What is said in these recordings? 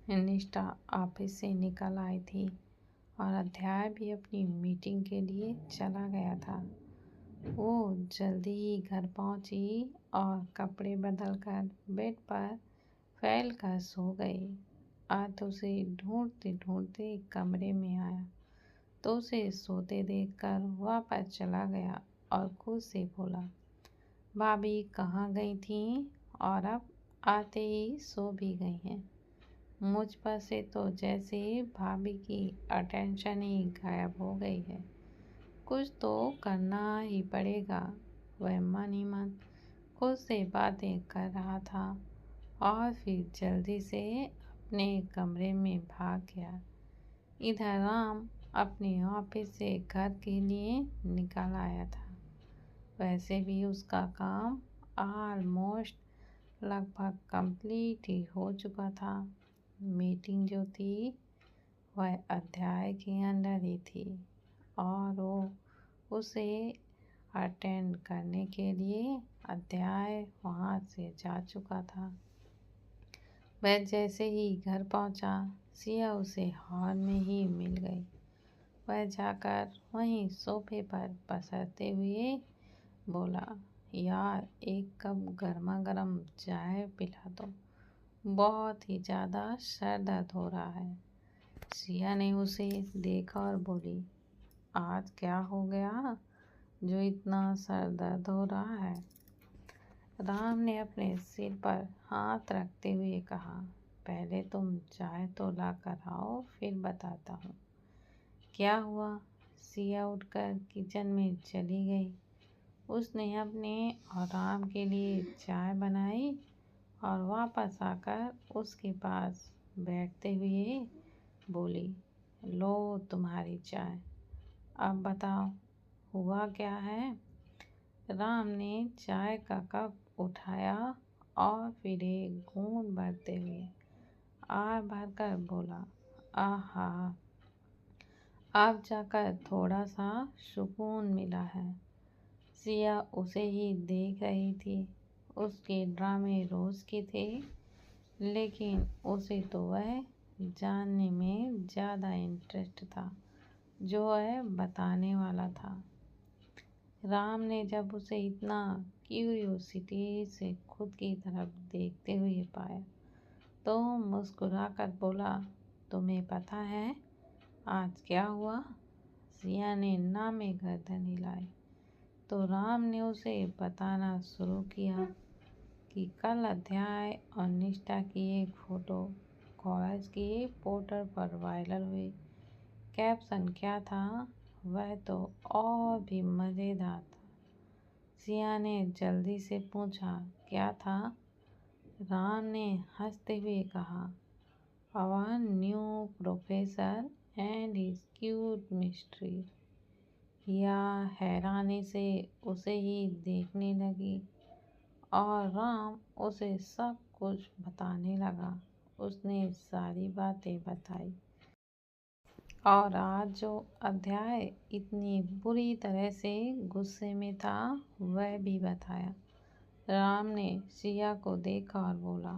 निष्ठा ऑफिस से निकल आई थी और अध्याय भी अपनी मीटिंग के लिए चला गया था। वो जल्दी ही घर पहुंची और कपड़े बदलकर बेड पर फैल कर सो गई। आज उसे ढूंढते ढूंढते कमरे में आया तो उसे सोते देखकर वापस चला गया और खुद से बोला, भाभी कहाँ गई थी और अब आते ही सो भी गई हैं। मुझ पर से तो जैसे भाभी की अटेंशन ही गायब हो गई है। कुछ तो करना ही पड़ेगा। वह मन ही मन खुद से बातें कर रहा था और फिर जल्दी से अपने कमरे में भाग गया। इधर राम अपने ऑफिस से घर के लिए निकल आया था। वैसे भी उसका काम ऑलमोस्ट लगभग कंप्लीट ही हो चुका था। मीटिंग जो थी वह अध्याय के अंदर ही थी और वो उसे अटेंड करने के लिए अध्याय वहाँ से जा चुका था। वह जैसे ही घर पहुँचा, सिया उसे हॉल में ही मिल गई। वह जाकर वहीं सोफे पर पसरते हुए बोला, यार एक कप गर्मा गर्म चाय पिला दो, बहुत ही ज़्यादा सर दर्द हो रहा है। सिया ने उसे देखा और बोली, आज क्या हो गया जो इतना सर दर्द हो रहा है? राम ने अपने सिर पर हाथ रखते हुए कहा, पहले तुम चाय तो ला कर आओ, फिर बताता हूँ क्या हुआ। सिया उठकर किचन में चली गई। उसने अपने और राम के लिए चाय बनाई और वापस आकर उसके पास बैठते हुए बोली, लो तुम्हारी चाय, अब बताओ हुआ क्या है। राम ने चाय का कप उठाया और फिर एक घूंट भरते हुए आह भरकर बोला, आहा, अब जाकर थोड़ा सा सुकून मिला है। सिया उसे ही देख रही थी। उसके ड्रामे रोज के थे, लेकिन उसे तो वह जानने में ज़्यादा इंटरेस्ट था जो वह बताने वाला था। राम ने जब उसे इतना क्यूरियोसिटी से खुद की तरफ देखते हुए पाया तो मुस्कुराकर बोला, तुम्हें पता है आज क्या हुआ? सिया ने ना में गर्दन हिलाई तो राम ने उसे बताना शुरू किया कि कल अध्याय और निष्ठा की एक फ़ोटो कॉलेज के पोर्टल पर वायरल हुई। कैप्शन क्या था वह तो और भी मज़ेदार था। सिया ने जल्दी से पूछा, क्या था? राम ने हंसते हुए कहा, our new professor and his cute mystery. या हैरानी से उसे ही देखने लगी और राम उसे सब कुछ बताने लगा। उसने सारी बातें बताई और आज जो अध्याय इतनी बुरी तरह से गुस्से में था वह भी बताया। राम ने सिया को देखा और बोला,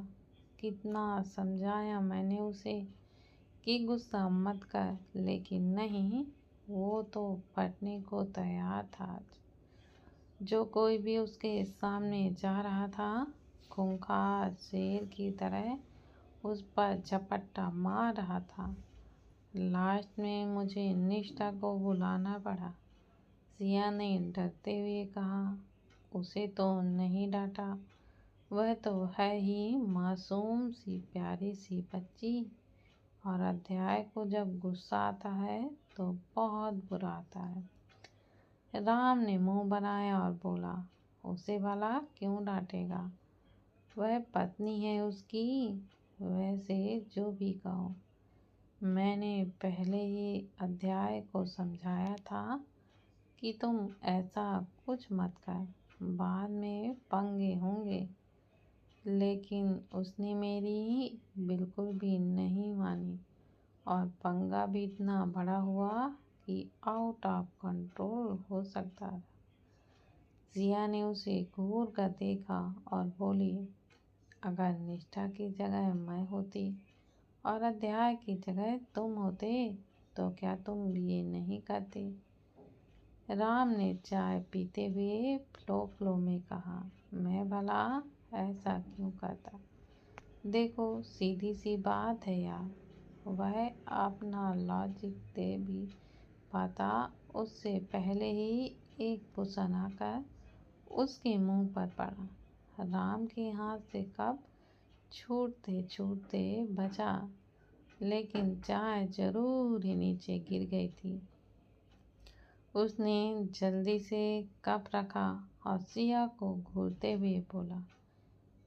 कितना समझाया मैंने उसे कि गुस्सा मत कर, लेकिन नहीं, वो तो फटने को तैयार था। जो कोई भी उसके सामने जा रहा था खूंखार शेर की तरह उस पर झपट्टा मार रहा था। लास्ट में मुझे निष्ठा को बुलाना पड़ा। सिया ने डरते हुए कहा, उसे तो नहीं डांटा, वह तो है ही मासूम सी प्यारी सी बच्ची, और अध्याय को जब गुस्सा आता है तो बहुत बुरा आता है। राम ने मुंह बनाया और बोला, उसे भला क्यों डांटेगा, वह पत्नी है उसकी। वैसे जो भी कहो, मैंने पहले ही अध्याय को समझाया था कि तुम ऐसा कुछ मत कर, बाद में पंगे होंगे, लेकिन उसने मेरी बिल्कुल भी नहीं मानी और पंगा भी इतना बड़ा हुआ कि आउट ऑफ कंट्रोल हो सकता था। जिया ने उसे घूर कर देखा और बोली, अगर निष्ठा की जगह मैं होती और अध्याय की जगह तुम होते तो क्या तुम ये नहीं करते? राम ने चाय पीते हुए फ्लो फ्लो में कहा, मैं भला ऐसा क्यों करता? देखो सीधी सी बात है यार, वह अपना लॉजिक दे भी पाता उससे पहले ही एक पुशन आकर उसके मुंह पर पड़ा। राम के हाथ से कप छूटते छूटते बचा, लेकिन चाय जरूर ही नीचे गिर गई थी। उसने जल्दी से कप रखा और सिया को घूरते हुए बोला,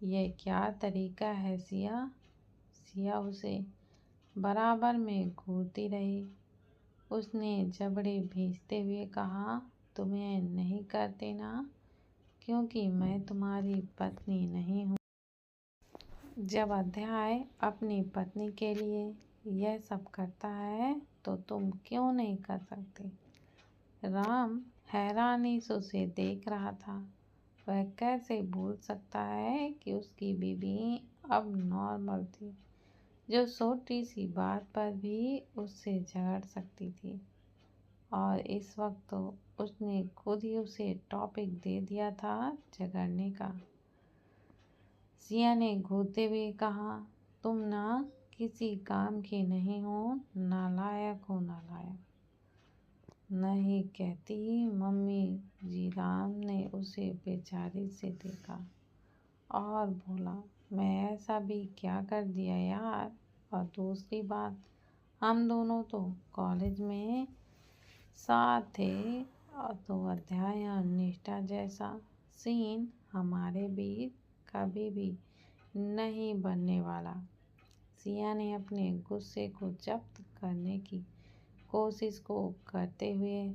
यह क्या तरीका है सिया? सिया उसे बराबर में घूरती रही। उसने जबड़े भींचते हुए कहा, तुम्हें नहीं करते ना, क्योंकि मैं तुम्हारी पत्नी नहीं हूँ। जब अध्याय अपनी पत्नी के लिए यह सब करता है तो तुम क्यों नहीं कर सकते? राम हैरानी से उसे देख रहा था। वह कैसे भूल सकता है कि उसकी बीवी अब नॉर्मल थी, जो छोटी सी बात पर भी उससे झगड़ सकती थी। और इस वक्त तो उसने खुद ही उसे टॉपिक दे दिया था झगड़ने का। सिया ने घूरते हुए कहा, तुम ना किसी काम की नहीं हो, नालायक हो नालायक। नहीं कहती मम्मी जी। राम ने उसे बेचारी से देखा और बोला, मैं ऐसा भी क्या कर दिया यार? और दूसरी बात, हम दोनों तो कॉलेज में साथ थे और तो अध्याय और निष्ठा जैसा सीन हमारे बीच कभी भी नहीं बनने वाला। सिया ने अपने गुस्से को जब्त करने की कोशिश को करते हुए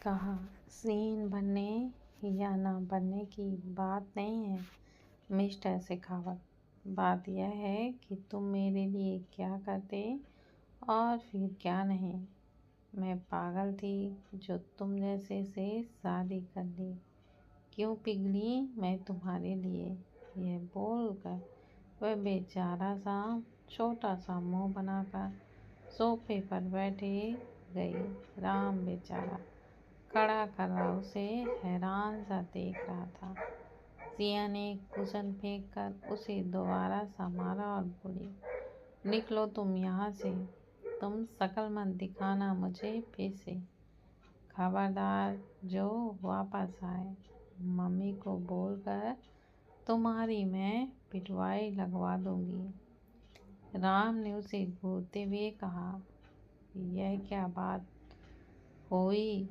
कहा, सीन बनने या ना बनने की बात नहीं है मिस्टर शेखावत। बात यह है कि तुम मेरे लिए क्या करते और फिर क्या नहीं। मैं पागल थी जो तुम जैसे से शादी कर ली। क्यों पिघली मैं तुम्हारे लिए? यह बोलकर वह बेचारा सा छोटा सा मुंह बनाकर सोफे पर बैठे गई। राम बेचारा खड़ा खड़ा उसे हैरान सा देख रहा था। सिया ने कुशन फेंक कर उसे दोबारा सा मारा और बोली, निकलो तुम यहाँ से। तुम शक्ल मत दिखाना मुझे फिर से। खबरदार जो वापस आए, मम्मी को बोलकर तुम्हारी मैं पिटवाई लगवा दूंगी। राम ने उसे घूरते हुए कहा, यह क्या बात हुई?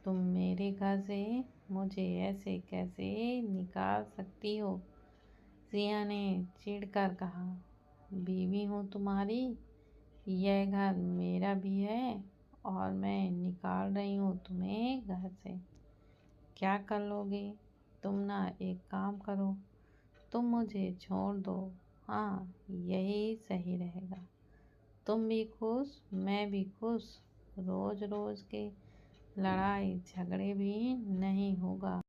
तुम मेरे घर से मुझे ऐसे कैसे निकाल सकती हो? सिया ने चिढ़कर कहा, बीवी हूँ तुम्हारी, यह घर मेरा भी है और मैं निकाल रही हूँ तुम्हें घर से। क्या कर लोगे? तुम ना एक काम करो, तुम मुझे छोड़ दो। हाँ, यही सही रहेगा। तुम भी खुश, मैं भी खुश। रोज रोज के लड़ाई झगड़े भी नहीं होगा।